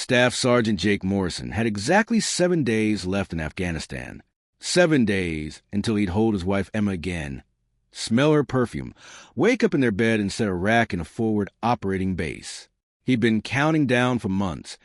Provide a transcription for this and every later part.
Staff Sergeant Jake Morrison had exactly 7 days left in Afghanistan. 7 days until he'd hold his wife Emma again, smell her perfume, wake up in their bed instead of rack in a forward operating base. He'd been counting down for months,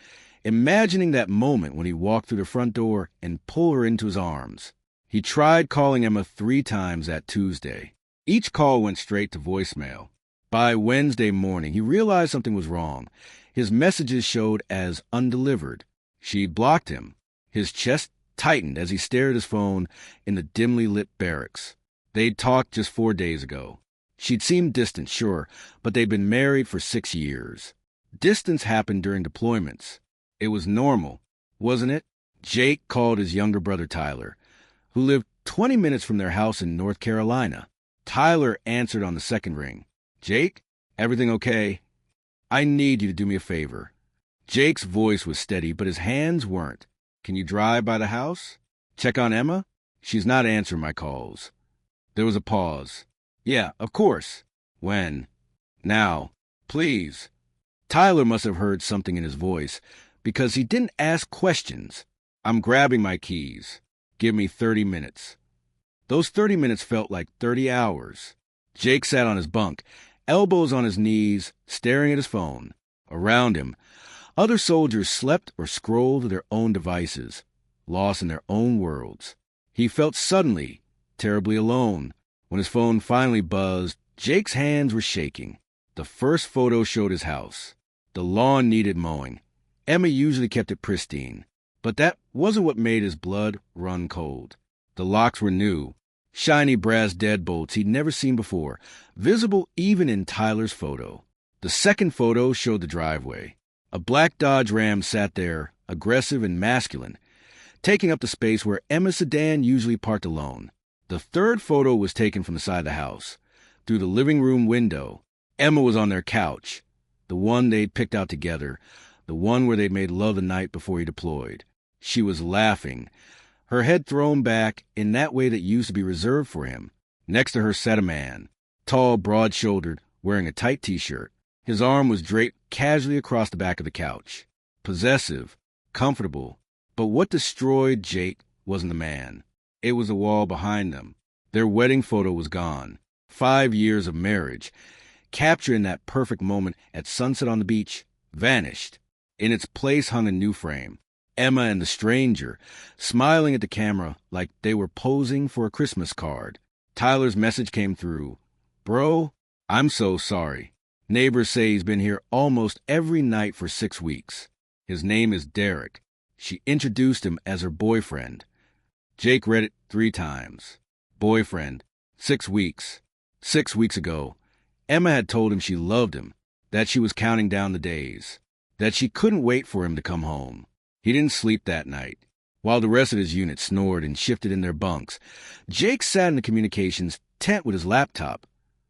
imagining that moment when he walked through the front door and pull her into his arms. He tried calling Emma 3 times that Tuesday. Each call went straight to voicemail. By Wednesday morning, he realized something was wrong. His messages showed as undelivered. She'd blocked him. His chest tightened as he stared at his phone in the dimly lit barracks. They'd talked just 4 days ago. She'd seemed distant, sure, but they'd been married for 6 years. Distance happened during deployments. It was normal, wasn't it? Jake called his younger brother Tyler, who lived 20 minutes from their house in North Carolina. Tyler answered on the second ring. "Jake, everything okay? I need you to do me a favor." Jake's voice was steady, but his hands weren't. "Can you drive by the house? Check on Emma? She's not answering my calls." There was a pause. "Yeah, of course." "When?" "Now. Please." Tyler must have heard something in his voice, because he didn't ask questions. "I'm grabbing my keys. Give me 30 minutes. Those 30 minutes felt like 30 hours. Jake sat on his bunk, elbows on his knees, staring at his phone. Around him, other soldiers slept or scrolled to their own devices, lost in their own worlds. He felt suddenly terribly alone. When his phone finally buzzed, Jake's hands were shaking. The first photo showed his house. The lawn needed mowing. Emma usually kept it pristine, but that wasn't what made his blood run cold. The locks were new, shiny brass deadbolts he'd never seen before, visible even in Tyler's photo. The second photo showed the driveway. A black Dodge Ram sat there, aggressive and masculine, taking up the space where Emma's sedan usually parked alone. The third photo was taken from the side of the house. Through the living room window, Emma was on their couch, the one they'd picked out together, the one where they'd made love the night before he deployed. She was laughing, her head thrown back in that way that used to be reserved for him. Next to her sat a man, tall, broad-shouldered, wearing a tight T-shirt. His arm was draped casually across the back of the couch. Possessive, comfortable. But what destroyed Jake wasn't the man. It was the wall behind them. Their wedding photo was gone. 5 years of marriage, captured in that perfect moment at sunset on the beach, vanished. In its place hung a new frame. Emma and the stranger, smiling at the camera like they were posing for a Christmas card. Tyler's message came through. "Bro, I'm so sorry. Neighbors say he's been here almost every night for 6 weeks. His name is Derek." She introduced him as her boyfriend. Jake read it 3 times. Boyfriend. 6 weeks. 6 weeks ago, Emma had told him she loved him, that she was counting down the days, that she couldn't wait for him to come home. He didn't sleep that night. While the rest of his unit snored and shifted in their bunks, Jake sat in the communications tent with his laptop,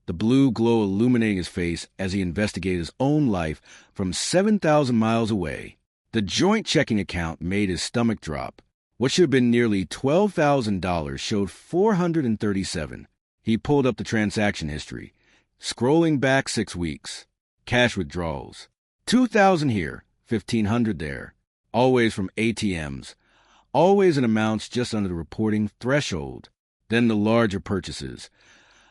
the blue glow illuminating his face as he investigated his own life from 7,000 miles away. The joint checking account made his stomach drop. What should have been nearly $12,000 showed $437. He pulled up the transaction history, scrolling back 6 weeks. Cash withdrawals. $2,000 here, $1,500 there. Always from ATMs. Always in amounts just under the reporting threshold. Then the larger purchases.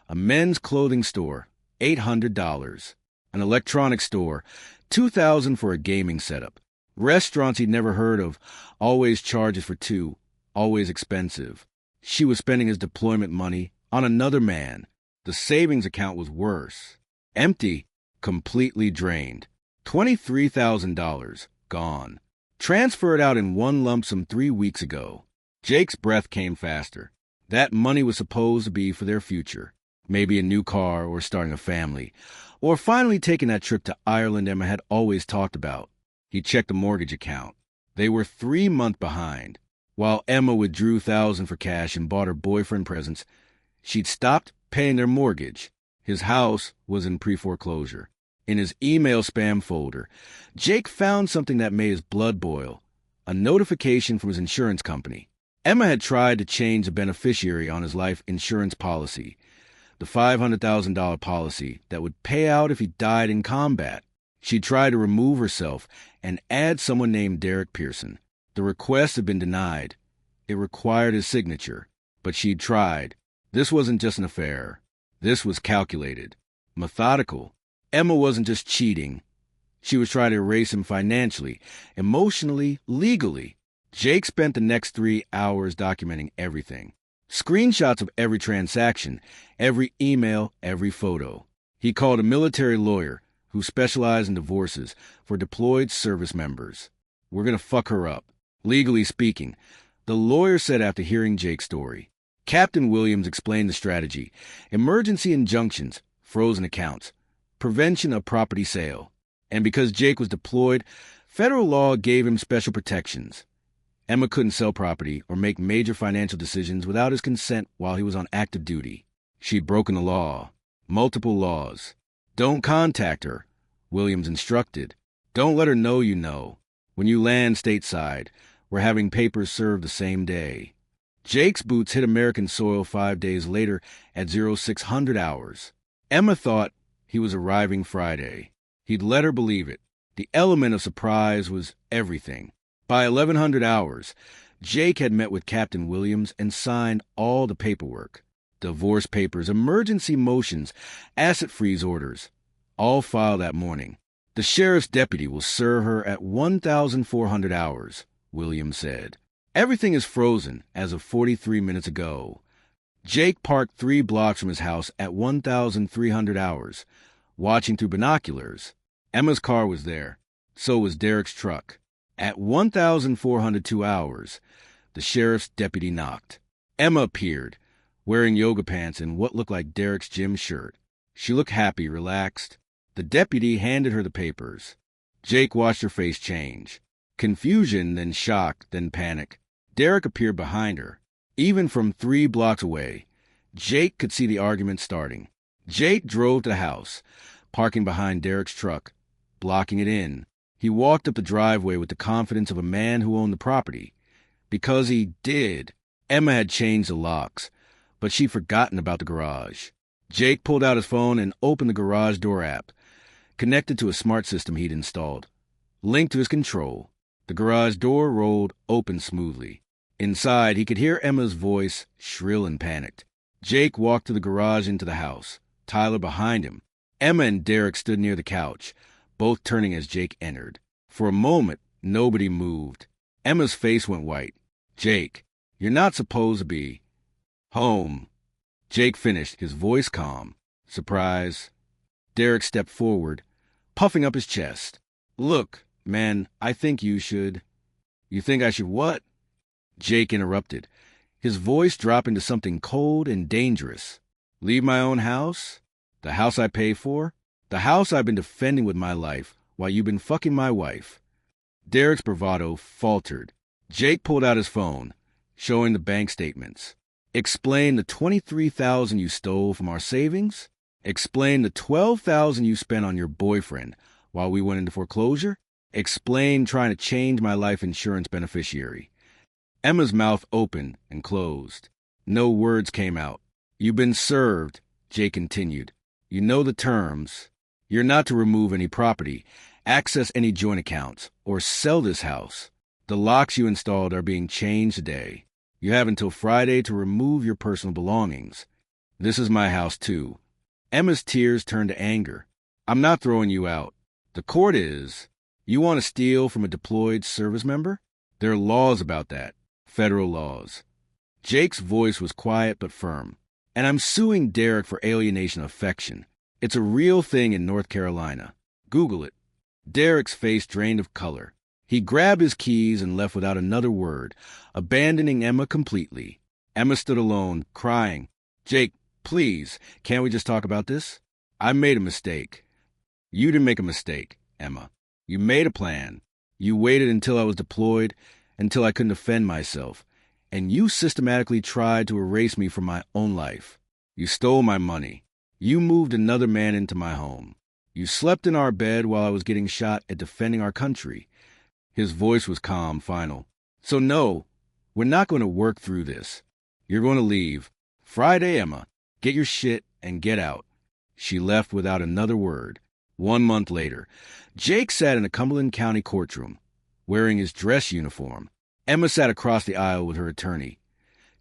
A men's clothing store, $800. An electronics store, $2,000 for a gaming setup. Restaurants he'd never heard of, always charges for 2, always expensive. She was spending his deployment money on another man. The savings account was worse. Empty, completely drained. $23,000 gone. Transferred out in one lump sum 3 weeks ago. Jake's breath came faster. That money was supposed to be for their future. Maybe a new car or starting a family. Or finally taking that trip to Ireland Emma had always talked about. He checked the mortgage account. They were 3 months behind. While Emma withdrew $1,000 for cash and bought her boyfriend presents, she'd stopped paying their mortgage. His house was in pre-foreclosure. In his email spam folder, Jake found something that made his blood boil. A notification from his insurance company. Emma had tried to change the beneficiary on his life insurance policy. The $500,000 policy that would pay out if he died in combat. She tried to remove herself and add someone named Derek Pearson. The request had been denied. It required his signature, but she'd tried. This wasn't just an affair. This was calculated, methodical. Emma wasn't just cheating. She was trying to erase him financially, emotionally, legally. Jake spent the next 3 hours documenting everything. Screenshots of every transaction, every email, every photo. He called a military lawyer who specialized in divorces for deployed service members. We're going to fuck her up. Legally speaking, the lawyer said after hearing Jake's story. Captain Williams explained the strategy: emergency injunctions, frozen accounts, prevention of property sale. And because Jake was deployed, federal law gave him special protections. Emma couldn't sell property or make major financial decisions without his consent while he was on active duty. She'd broken the law. Multiple laws. Don't contact her, Williams instructed. Don't let her know you know. When you land stateside, we're having papers served the same day. Jake's boots hit American soil 5 days later at 0600 hours. Emma thought he was arriving Friday. He'd let her believe it. The element of surprise was everything. By 1100 hours, Jake had met with Captain Williams and signed all the paperwork. Divorce papers, emergency motions, asset freeze orders, all filed that morning. The sheriff's deputy will serve her at 1400 hours, Williams said. Everything is frozen as of 43 minutes ago. Jake parked 3 blocks from his house at 1300 hours, watching through binoculars. Emma's car was there. So was Derek's truck. At 1402 hours, the sheriff's deputy knocked. Emma appeared, wearing yoga pants and what looked like Derek's gym shirt. She looked happy, relaxed. The deputy handed her the papers. Jake watched her face change. Confusion, then shock, then panic. Derek appeared behind her. Even from 3 blocks away, Jake could see the argument starting. Jake drove to the house, parking behind Derek's truck, blocking it in. He walked up the driveway with the confidence of a man who owned the property. Because he did. Emma had changed the locks, but she'd forgotten about the garage. Jake pulled out his phone and opened the garage door app, connected to a smart system he'd installed. Linked to his control, the garage door rolled open smoothly. Inside, he could hear Emma's voice, shrill and panicked. Jake walked to the garage into the house, Tyler behind him. Emma and Derek stood near the couch, both turning as Jake entered. For a moment, nobody moved. Emma's face went white. Jake, you're not supposed to be home. Jake finished, his voice calm. Surprise. Derek stepped forward, puffing up his chest. Look, man, I think you should. You think I should what? Jake interrupted, his voice dropping to something cold and dangerous. Leave my own house? The house I pay for? The house I've been defending with my life while you've been fucking my wife. Derek's bravado faltered. Jake pulled out his phone, showing the bank statements. Explain the $23,000 you stole from our savings? Explain the $12,000 you spent on your boyfriend while we went into foreclosure? Explain trying to change my life insurance beneficiary. Emma's mouth opened and closed. No words came out. You've been served, Jake continued. You know the terms. You're not to remove any property, access any joint accounts, or sell this house. The locks you installed are being changed today. You have until Friday to remove your personal belongings. This is my house, too. Emma's tears turned to anger. I'm not throwing you out. The court is. You want to steal from a deployed service member? There are laws about that. Federal laws. Jake's voice was quiet but firm. And I'm suing Derek for alienation of affection. It's a real thing in North Carolina. Google it. Derek's face drained of color. He grabbed his keys and left without another word, abandoning Emma completely. Emma stood alone, crying. Jake, please, can't we just talk about this? I made a mistake. You didn't make a mistake, Emma. You made a plan. You waited until I was deployed, until I couldn't defend myself. And you systematically tried to erase me from my own life. You stole my money. You moved another man into my home. You slept in our bed while I was getting shot at defending our country. His voice was calm, final. So no, we're not going to work through this. You're going to leave. Friday, Emma. Get your shit and get out. She left without another word. 1 month later, Jake sat in a Cumberland County courtroom, wearing his dress uniform. Emma sat across the aisle with her attorney,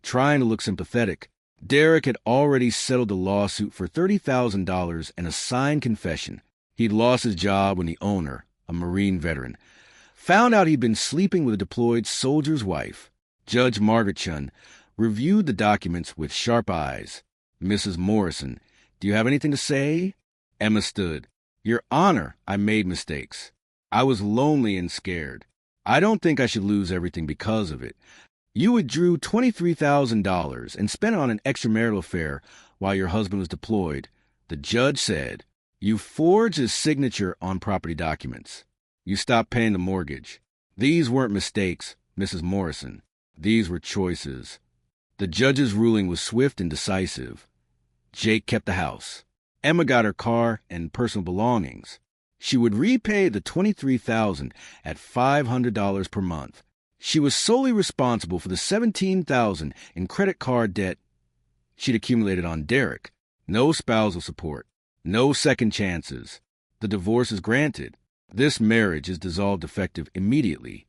trying to look sympathetic. Derek had already settled the lawsuit for $30,000 and a signed confession. He'd lost his job when the owner, a Marine veteran, found out he'd been sleeping with a deployed soldier's wife. Judge Margaret Chun reviewed the documents with sharp eyes. Mrs. Morrison, do you have anything to say? Emma stood. Your Honor, I made mistakes. I was lonely and scared. I don't think I should lose everything because of it. You withdrew $23,000 and spent it on an extramarital affair while your husband was deployed. The judge said, you forged his signature on property documents. You stopped paying the mortgage. These weren't mistakes, Mrs. Morrison. These were choices. The judge's ruling was swift and decisive. Jake kept the house. Emma got her car and personal belongings. She would repay the $23,000 at $500 per month. She was solely responsible for the $17,000 in credit card debt she'd accumulated on Derek. No spousal support. No second chances. The divorce is granted. This marriage is dissolved effective immediately.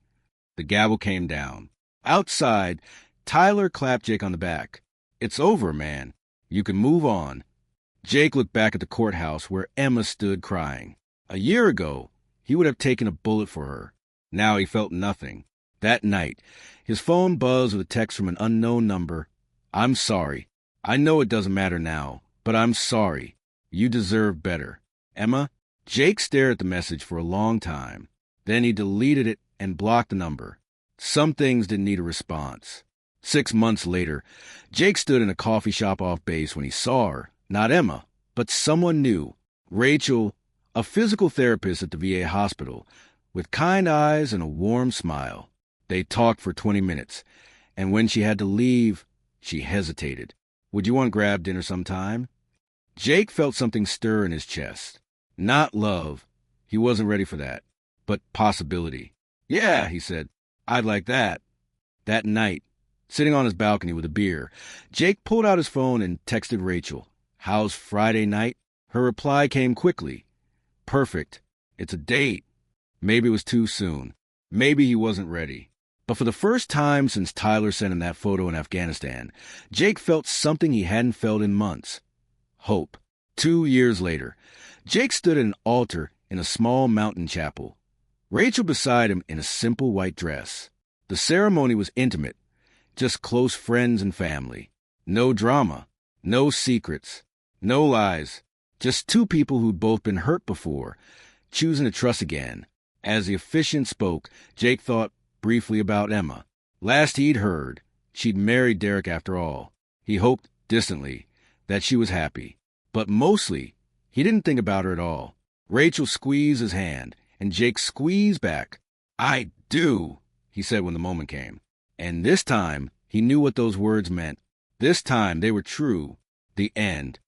The gavel came down. Outside, Tyler clapped Jake on the back. It's over, man. You can move on. Jake looked back at the courthouse where Emma stood crying. A year ago, he would have taken a bullet for her. Now he felt nothing. That night, his phone buzzed with a text from an unknown number. I'm sorry. I know it doesn't matter now, but I'm sorry. You deserve better. Emma? Jake stared at the message for a long time. Then he deleted it and blocked the number. Some things didn't need a response. 6 months later, Jake stood in a coffee shop off base when he saw her. Not Emma, but someone new. Rachel, a physical therapist at the VA hospital, with kind eyes and a warm smile. They talked for 20 minutes, and when she had to leave, she hesitated. Would you want to grab dinner sometime? Jake felt something stir in his chest. Not love. He wasn't ready for that. But possibility. Yeah, he said. I'd like that. That night, sitting on his balcony with a beer, Jake pulled out his phone and texted Rachel. How's Friday night? Her reply came quickly. Perfect. It's a date. Maybe it was too soon. Maybe he wasn't ready. But for the first time since Tyler sent him that photo in Afghanistan, Jake felt something he hadn't felt in months. Hope. 2 years later, Jake stood at an altar in a small mountain chapel. Rachel beside him in a simple white dress. The ceremony was intimate, just close friends and family. No drama, no secrets, no lies. Just two people who'd both been hurt before, choosing to trust again. As the officiant spoke, Jake thought briefly about Emma. Last he'd heard, she'd married Derek after all. He hoped, distantly, that she was happy. But mostly, he didn't think about her at all. Rachel squeezed his hand, and Jake squeezed back. I do, he said when the moment came. And this time, he knew what those words meant. This time, they were true. The end.